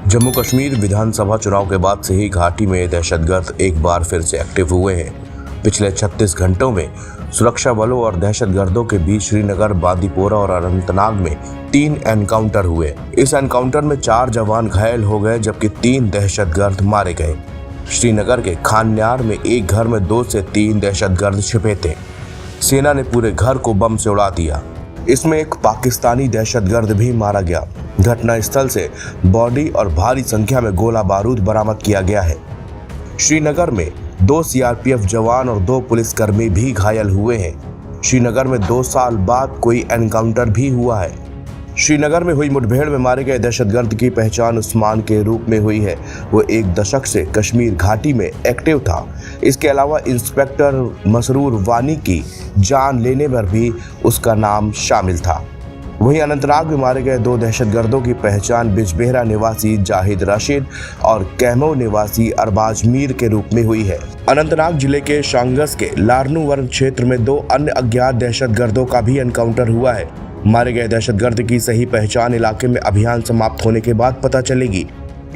जम्मू कश्मीर विधानसभा चुनाव के बाद से ही घाटी में दहशतगर्द एक बार फिर से एक्टिव हुए हैं। पिछले 36 घंटों में सुरक्षा बलों और दहशतगर्दों के बीच श्रीनगर, बांदीपोरा और अनंतनाग में 3 एनकाउंटर हुए। इस एनकाउंटर में 4 जवान घायल हो गए जबकि 3 दहशतगर्द मारे गए। श्रीनगर के खान्यार में एक घर में 2 से 3 दहशतगर्द छिपे थे। सेना ने पूरे घर को बम से उड़ा दिया। इसमें एक पाकिस्तानी दहशतगर्द भी मारा गया। घटनास्थल से बॉडी और भारी संख्या में गोला बारूद बरामद किया गया है। श्रीनगर में 2 सीआरपीएफ जवान और 2 पुलिसकर्मी भी घायल हुए हैं। श्रीनगर में 2 साल बाद कोई एनकाउंटर भी हुआ है। श्रीनगर में हुई मुठभेड़ में मारे गए दहशतगर्द की पहचान उस्मान के रूप में हुई है। वो 1 दशक से कश्मीर घाटी में एक्टिव था। इसके अलावा इंस्पेक्टर मसरूर वानी की जान लेने पर भी उसका नाम शामिल था। वहीं अनंतनाग में मारे गए 2 दहशतगर्दों की पहचान बिजबेहरा निवासी जाहिद रशीद और कैमो निवासी अरबाज मीर के रूप में हुई है। अनंतनाग जिले के शांगस के लारनूवर क्षेत्र में 2 अन्य अज्ञात दहशतगर्दों का भी एनकाउंटर हुआ है। मारे गए दहशतगर्द की सही पहचान इलाके में अभियान समाप्त होने के बाद पता चलेगी।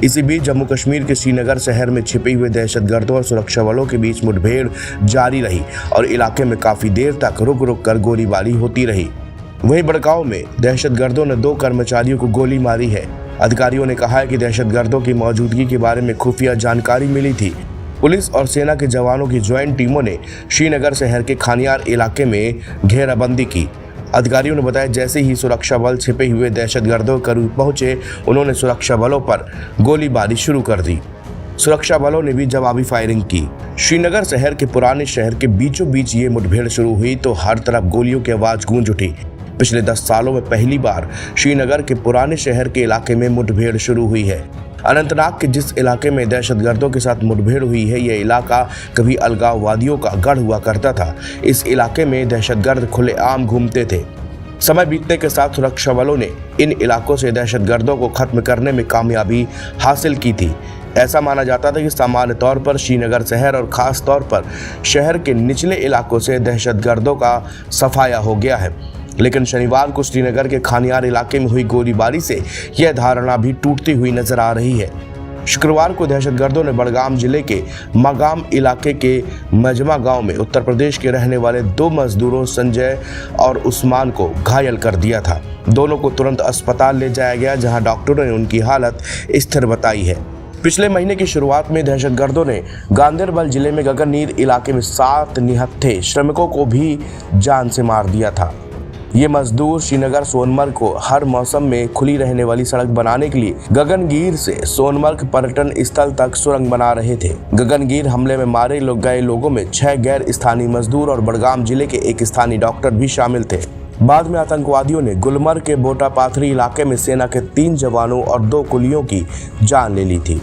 इसी बीच जम्मू कश्मीर के श्रीनगर शहर में छिपे हुए दहशतगर्दों और सुरक्षा बलों के बीच मुठभेड़ जारी रही और इलाके में काफी देर तक रुक रुक कर गोलीबारी होती रही। वहीं बड़गांव में दहशतगर्दों ने 2 कर्मचारियों को गोली मारी है। अधिकारियों ने कहा है कि दहशतगर्दों की मौजूदगी के बारे में खुफिया जानकारी मिली थी। पुलिस और सेना के जवानों की ज्वाइंट टीमों ने श्रीनगर शहर के खानियार इलाके में घेराबंदी की। अधिकारियों ने बताया जैसे ही सुरक्षा बल छिपे हुए दहशतगर्दों के करीब पहुंचे, उन्होंने सुरक्षा बलों पर गोलीबारी शुरू कर दी। सुरक्षा बलों ने भी जवाबी फायरिंग की। श्रीनगर शहर के पुराने शहर के बीचों बीच ये मुठभेड़ शुरू हुई तो हर तरफ गोलियों की आवाज गूंज उठी। पिछले 10 सालों में पहली बार श्रीनगर के पुराने शहर के इलाके में मुठभेड़ शुरू हुई है। अनंतनाग के जिस इलाके में दहशतगर्दों के साथ मुठभेड़ हुई है, यह इलाका कभी अलगाववादियों का गढ़ हुआ करता था। इस इलाके में दहशतगर्द खुलेआम घूमते थे। समय बीतने के साथ सुरक्षा बलों ने इन इलाकों से दहशतगर्दों को खत्म करने में कामयाबी हासिल की थी। ऐसा माना जाता था कि सामान्य तौर पर श्रीनगर शहर और खास तौर पर शहर के निचले इलाकों से दहशतगर्दों का सफाया हो गया है, लेकिन शनिवार को श्रीनगर के खानियार इलाके में हुई गोलीबारी से यह धारणा भी टूटती हुई नजर आ रही है। शुक्रवार को दहशतगर्दों ने बड़गाम जिले के मागाम इलाके के मजमा गांव में उत्तर प्रदेश के रहने वाले 2 मजदूरों संजय और उस्मान को घायल कर दिया था। दोनों को तुरंत अस्पताल ले जाया गया, जहां डॉक्टरों ने उनकी हालत स्थिर बताई है। पिछले महीने की शुरुआत में दहशतगर्दों ने गांदेरबल जिले में गगननीर इलाके में 7 निहत्थे श्रमिकों को भी जान से मार दिया था। ये मजदूर श्रीनगर सोनमर्ग को हर मौसम में खुली रहने वाली सड़क बनाने के लिए गगनगीर से सोनमर्ग पर्यटन स्थल तक सुरंग बना रहे थे। गगनगीर हमले में मारे गए लोगों में 6 गैर स्थानीय मजदूर और बड़गाम जिले के एक स्थानीय डॉक्टर भी शामिल थे। बाद में आतंकवादियों ने गुलमर्ग के बोटा पाथरी इलाके में सेना के 3 जवानों और 2 कुलियों की जान ले ली थी।